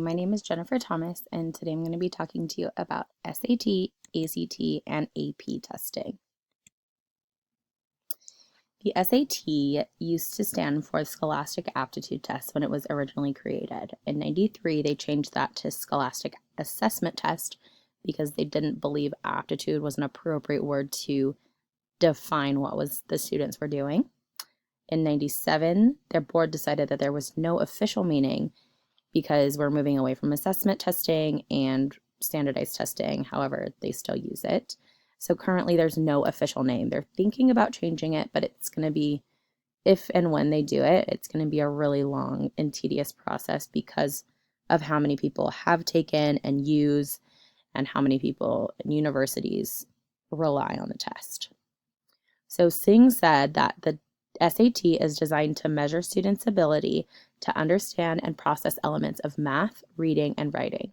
my name is Jennifer Thomas, and today I'm going to be talking to you about SAT, ACT, and AP testing. The SAT used to stand for Scholastic Aptitude Test when it was originally created. In '93, they changed that to Scholastic Assessment Test because they didn't believe aptitude was an appropriate word to define what the students were doing. In '97, their board decided that there was no official meaning because we're moving away from assessment testing and standardized testing. However, they still use it. So currently there's no official name. They're thinking about changing it, but it's going to be, if and when they do it, it's going to be a really long and tedious process because of how many people have taken and use and how many people in universities rely on the test. So Singh said that the SAT is designed to measure students' ability to understand and process elements of math, reading, and writing.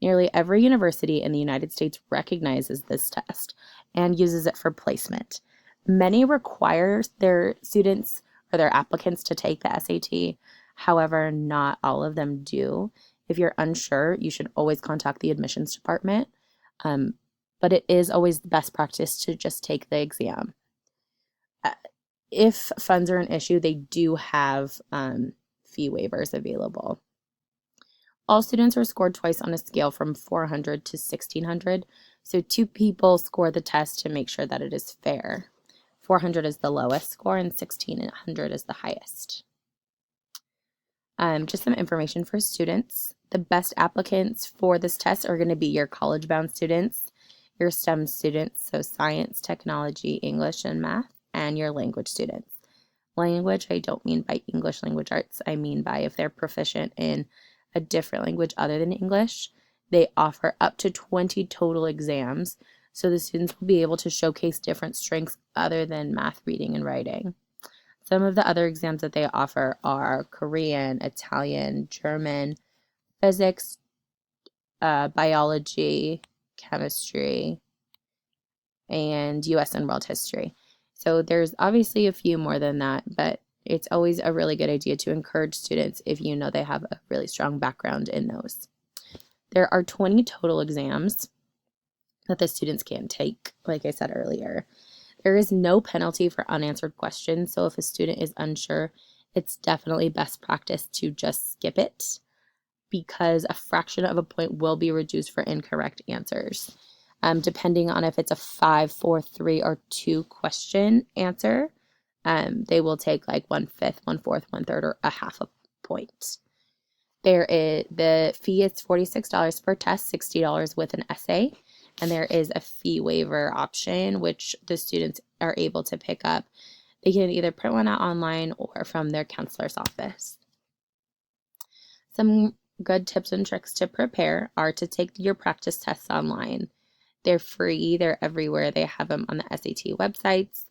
Nearly every university in the United States recognizes this test and uses it for placement. Many require their students or their applicants to take the SAT. However, not all of them do. If you're unsure, you should always contact the admissions department. But it is always the best practice to just take the exam. If funds are an issue, they do have fee waivers available. All students are scored twice on a scale from 400 to 1600. So 2 people score the test to make sure that it is fair. 400 is the lowest score and 1600 is the highest. Just some information for students. The best applicants for this test are going to be your college-bound students, your STEM students, so science, technology, English, and math, and your language students. Language, I don't mean by English language arts. I mean by if they're proficient in a different language other than English. They offer up to 20 total exams, so the students will be able to showcase different strengths other than math, reading, and writing. Some of the other exams that they offer are Korean, Italian, German, physics, biology, chemistry, and US and world history. So there's obviously a few more than that, but it's always a really good idea to encourage students if you know they have a really strong background in those. There are 20 total exams that the students can take, like I said earlier. There is no penalty for unanswered questions, so if a student is unsure, it's definitely best practice to just skip it because a fraction of a point will be reduced for incorrect answers. Depending on if it's a 5, 4, 3, or 2 question answer, they will take like 1/5, 1/4, 1/3, or a half a point. The fee is $46 per test, $60 with an essay, and there is a fee waiver option which the students are able to pick up. They can either print one out online or from their counselor's office. Some good tips and tricks to prepare are to take your practice tests online. They're free. They're everywhere. They have them on the SAT websites.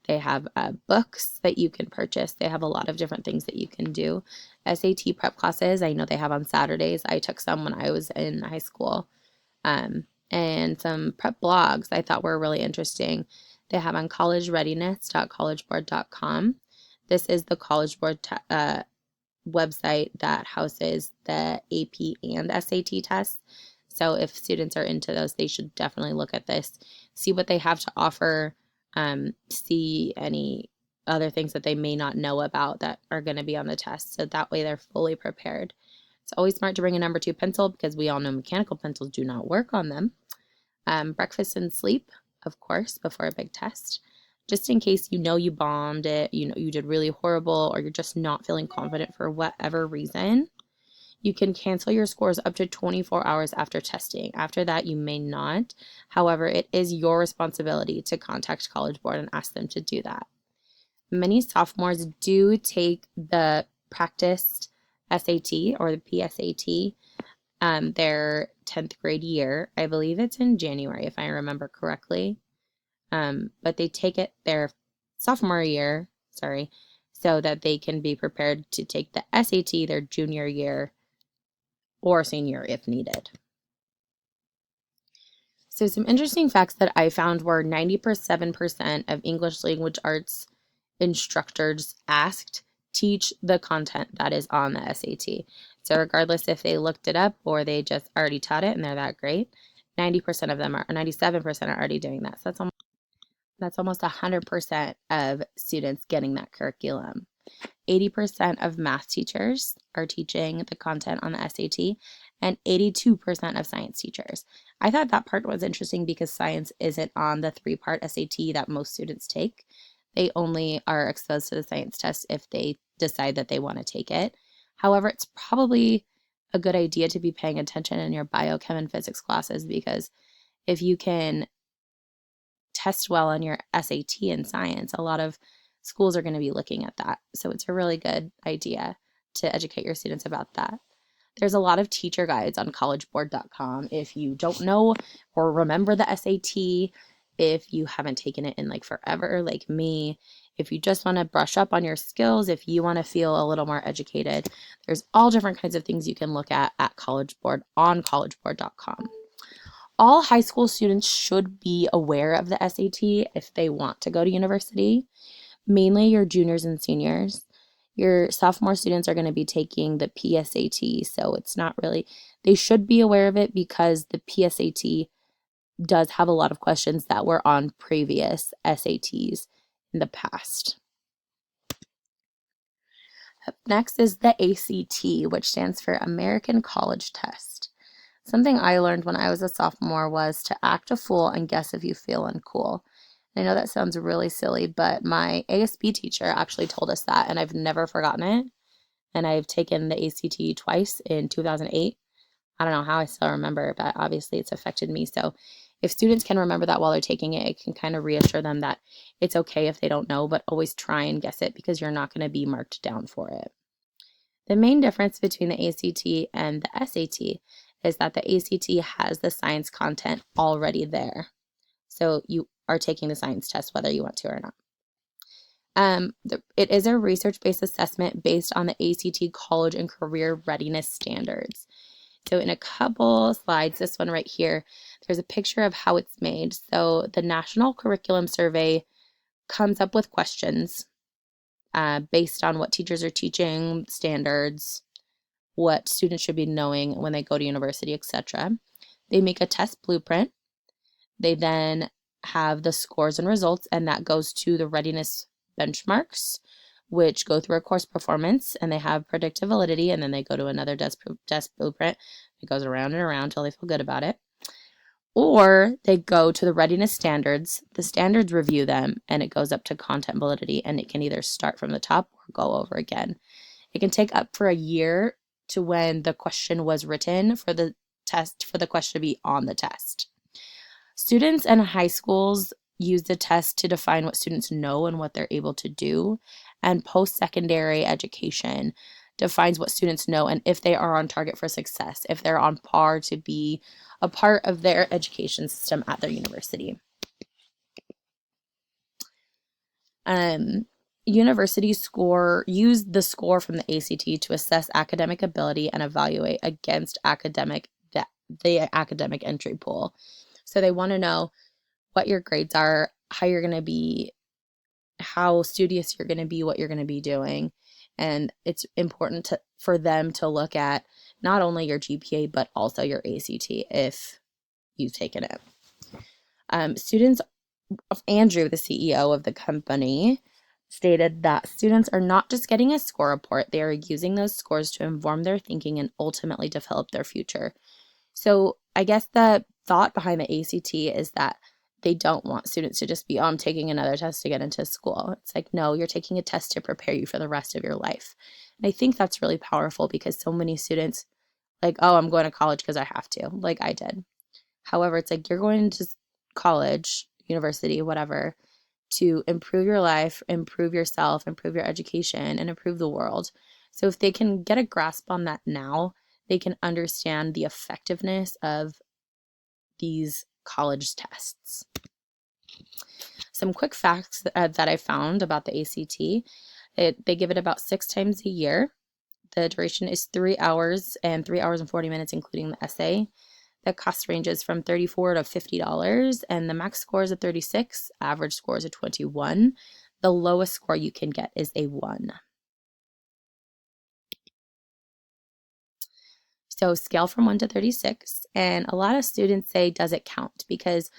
They have books that you can purchase. They have a lot of different things that you can do. SAT prep classes, I know they have on Saturdays. I took some when I was in high school. And some prep blogs I thought were really interesting. They have on collegereadiness.collegeboard.com. This is the College Board website that houses the AP and SAT tests. So if students are into those, they should definitely look at this, see what they have to offer, see any other things that they may not know about that are going to be on the test. So that way they're fully prepared. It's always smart to bring a number 2 pencil because we all know mechanical pencils do not work on them. Breakfast and sleep, of course, before a big test. Just in case you know you bombed it, you know you did really horrible, or you're just not feeling confident for whatever reason. You can cancel your scores up to 24 hours after testing. After that, you may not. However, it is your responsibility to contact College Board and ask them to do that. Many sophomores do take the practiced SAT or the PSAT their 10th grade year. I believe it's in January, if I remember correctly. But they take it their sophomore year, so that they can be prepared to take the SAT their junior year or senior if needed. So some interesting facts that I found were 97% of English language arts instructors asked teach the content that is on the SAT. So regardless if they looked it up or they just already taught it and they're that great, 90% of them are, or 97% are already doing that. So that's almost 100% of students getting that curriculum. 80% of math teachers are teaching the content on the SAT, and 82% of science teachers. I thought that part was interesting because science isn't on the 3-part SAT that most students take. They only are exposed to the science test if they decide that they want to take it. However, it's probably a good idea to be paying attention in your biochem and physics classes, because if you can test well on your SAT in science, a lot of schools are going to be looking at that. So it's a really good idea to educate your students about that. There's a lot of teacher guides on collegeboard.com. If you don't know or remember the SAT, if you haven't taken it in like forever, like me, if you just want to brush up on your skills, if you want to feel a little more educated, there's all different kinds of things you can look at College Board on collegeboard.com. All high school students should be aware of the SAT if they want to go to university, mainly your juniors and seniors. Your sophomore students are going to be taking the PSAT, so it's not really, they should be aware of it because the PSAT does have a lot of questions that were on previous SATs in the past. Up next is the ACT, which stands for American College Test. Something I learned when I was a sophomore was to act a fool and guess if you feel uncool. I know that sounds really silly, but my ASB teacher actually told us that, and I've never forgotten it. And I've taken the ACT twice in 2008. I don't know how I still remember, but obviously it's affected me. So if students can remember that while they're taking it, it can kind of reassure them that it's okay if they don't know, but always try and guess it because you're not going to be marked down for it. The main difference between the ACT and the SAT is that the ACT has the science content already there. So you are taking the science test whether you want to or not. It is a research-based assessment based on the ACT college and career readiness standards. So in a couple slides, this one right here, there's a picture of how it's made. So the National Curriculum Survey comes up with questions based on what teachers are teaching, standards, what students should be knowing when they go to university, etc. They make a test blueprint. They then have the scores and results, and that goes to the readiness benchmarks, which go through a course performance, and they have predictive validity, and then they go to another test blueprint. It goes around and around until they feel good about it. Or they go to the readiness standards, the standards review them, and it goes up to content validity, and it can either start from the top or go over again. It can take up for a year to when the question was written for the test, for the question to be on the test. Students in high schools use the test to define what students know and what they're able to do, and post-secondary education defines what students know and if they are on target for success, if they're on par to be a part of their education system at their university. Universities use the score from the ACT to assess academic ability and evaluate against the academic entry pool. So they want to know what your grades are, how you're going to be, how studious you're going to be, what you're going to be doing. And it's important for them to look at not only your GPA, but also your ACT if you've taken it. Andrew, the CEO of the company, stated that students are not just getting a score report, they are using those scores to inform their thinking and ultimately develop their future. So I guess the thought behind the ACT is that they don't want students to just be, I'm taking another test to get into school. It's like, no, you're taking a test to prepare you for the rest of your life. And I think that's really powerful because so many students like, oh, I'm going to college because I have to, like I did. However, it's like you're going to college, university, whatever, to improve your life, improve yourself, improve your education, and improve the world. So if they can get a grasp on that now, they can understand the effectiveness of these college tests. Some quick facts that I found about the ACT. They give it about 6 times a year. The duration is 3 hours and 3 hours and 40 minutes, including the essay. The cost ranges from $34 to $50, and the max score is a 36, average score is a 21. The lowest score you can get is a 1. So scale from 1 to 36. And a lot of students say, does it count? Because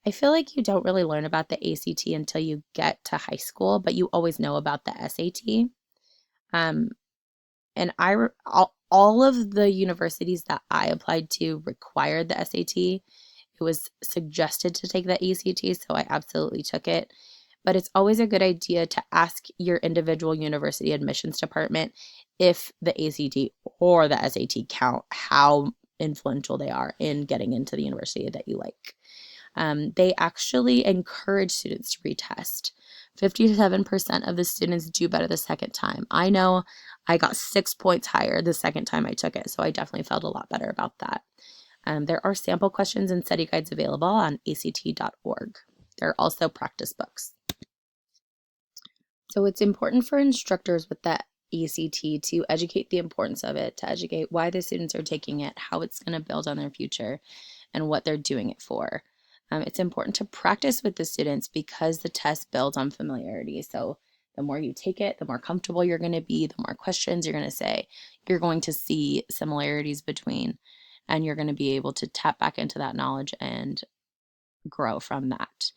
I feel like you don't really learn about the ACT until you get to high school, but you always know about the SAT. Um, and all of the universities that I applied to required the SAT. It was suggested to take the ACT, so I absolutely took it. But it's always a good idea to ask your individual university admissions department if the ACT or the SAT count, how influential they are in getting into the university that you like. They actually encourage students to retest. 57% of the students do better the second time. I know I got 6 points higher the second time I took it, so I definitely felt a lot better about that. There are sample questions and study guides available on act.org. There are also practice books. So it's important for instructors with the ACT to educate the importance of it, to educate why the students are taking it, how it's going to build on their future, and what they're doing it for. It's important to practice with the students because the test builds on familiarity. So the more you take it, the more comfortable you're going to be, the more questions you're going to say. You're going to see similarities between, and you're going to be able to tap back into that knowledge and grow from that.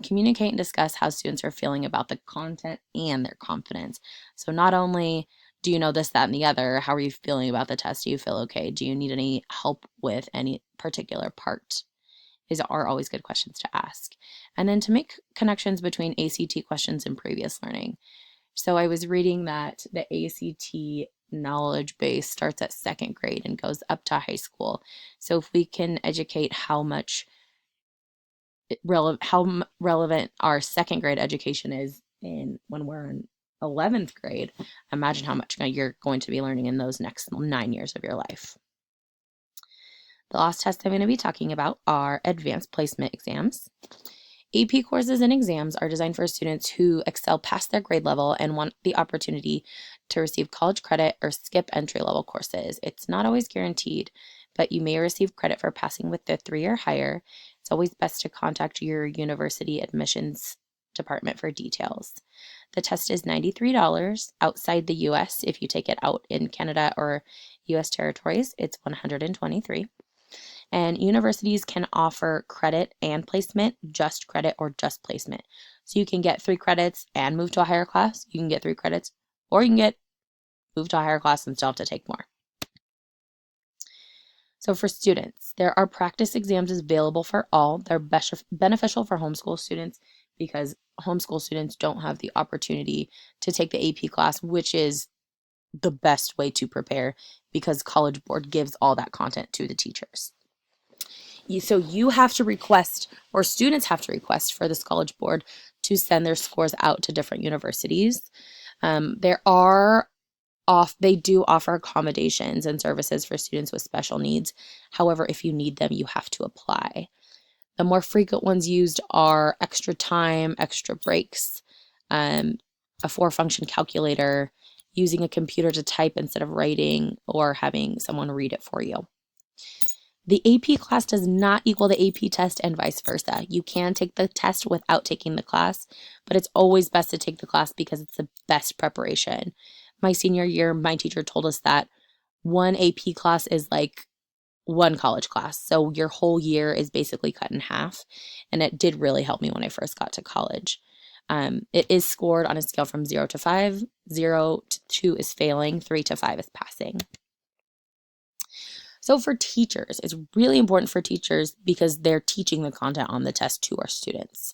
Communicate and discuss how students are feeling about the content and their confidence. So not only do you know this, that, and the other, how are you feeling about the test? Do you feel okay? Do you need any help with any particular part? These are always good questions to ask. And then to make connections between ACT questions and previous learning. So I was reading that the ACT knowledge base starts at second grade and goes up to high school. So if we can educate how relevant our second grade education is when we're in 11th grade, imagine how much you're going to be learning in those next 9 years of your life. The last test I'm going to be talking about are advanced placement exams. AP courses and exams are designed for students who excel past their grade level and want the opportunity to receive college credit or skip entry-level courses. It's not always guaranteed, but you may receive credit for passing with the 3 or higher. It's always best to contact your university admissions department for details. The test is $93 outside the US. If you take it out in Canada or US territories, it's $123. And universities can offer credit and placement, just credit or just placement. So you can get 3 credits and move to a higher class. You can get 3 credits, or you can move to a higher class and still have to take more. So for students, there are practice exams available for all. They're beneficial for homeschool students because homeschool students don't have the opportunity to take the AP class, which is the best way to prepare because College Board gives all that content to the teachers. So you have to request, or students have to request for this College Board to send their scores out to different universities. They do offer accommodations and services for students with special needs. However, if you need them, you have to apply. The more frequent ones used are extra time, extra breaks, a 4-function calculator, using a computer to type instead of writing, or having someone read it for you. The AP class does not equal the AP test and vice versa. You can take the test without taking the class, but it's always best to take the class because it's the best preparation. My senior year, my teacher told us that one AP class is like one college class. So your whole year is basically cut in half. And it did really help me when I first got to college. It is scored on a scale from 0 to 5. 0 to 2 is failing. 3 to 5 is passing. So for teachers, it's really important for teachers because they're teaching the content on the test to our students.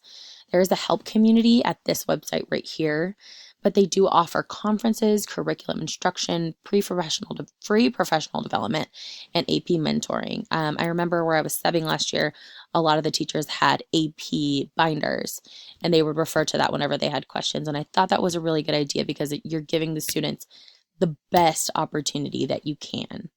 There is a help community at this website right here, but they do offer conferences, curriculum instruction, free professional development, and AP mentoring. I remember where I was subbing last year, a lot of the teachers had AP binders, and they would refer to that whenever they had questions. And I thought that was a really good idea because you're giving the students the best opportunity that you can.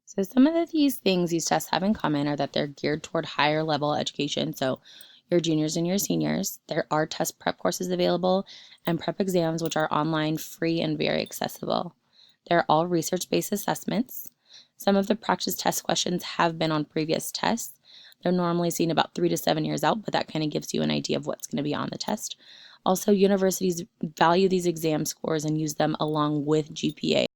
So some of these tests have in common are that they're geared toward higher level education. So your juniors and your seniors. There are test prep courses available and prep exams, which are online, free, and very accessible. They're all research-based assessments. Some of the practice test questions have been on previous tests. They're normally seen about 3 to 7 years out, but that kind of gives you an idea of what's going to be on the test. Also, universities value these exam scores and use them along with GPA